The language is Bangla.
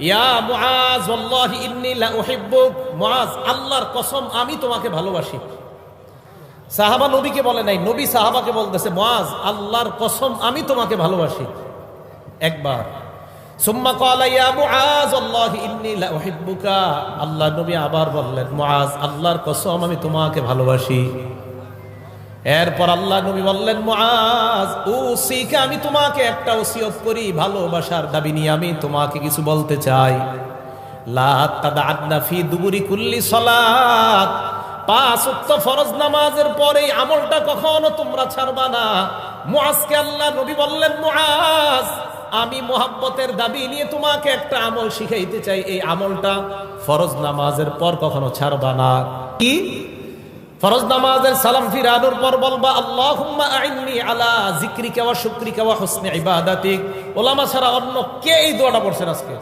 ইয়া মুআজ ওয়াল্লাহি ইন্নী লা উহিব্বুক, মুআজ আল্লাহর কসম আমি তোমাকে ভালোবাসি। সাহাবা নবীকে বলে নাই, নবী সাহাবাকে বলতেছে মুআজ আল্লাহর কসম আমি তোমাকে ভালোবাসি একবার। সুম্মা ক্বালা ইয়া মুআজ ওয়াল্লাহি ইন্নী লা উহিব্বুকা, আল্লাহ নবী আবার বললেন মুআজ আল্লাহর কসম আমি তোমাকে ভালোবাসি। এরপর আল্লাহ নবী বললেন মুআজ উসিকা, আমি তোমাকে একটা ওসিয়ত করি, ভালোবাসার দাবি নিয়ে আমি তোমাকে কিছু বলতে চাই। লা তাদআদনা ফি দুবুরি কুল্লি সালাত, পাঁচ ওয়াক্ত ফরজ নামাজের পরে এই আমলটা কখনো তোমরা ছাড়বা না। মুআজকে আল্লাহ নবী বললেন মুআজ আমি মুহাব্বতের দাবি নিয়ে তোমাকে একটা আমল শিখাইতে চাই, এই আমলটা ফরজ নামাজের পর কখনো ছাড়বা না। কি? ফরজ নামাজের সালাম ফিরানোর পর বলবা আল্লাহুম্মা আইন্নি আলা যিকরিকা ওয়া শুকরিকা ওয়া হুসনি ইবাদাতিক। ওলামা ছাড়া অন্য কে এই দোয়াটা পড়ছেন আজকে?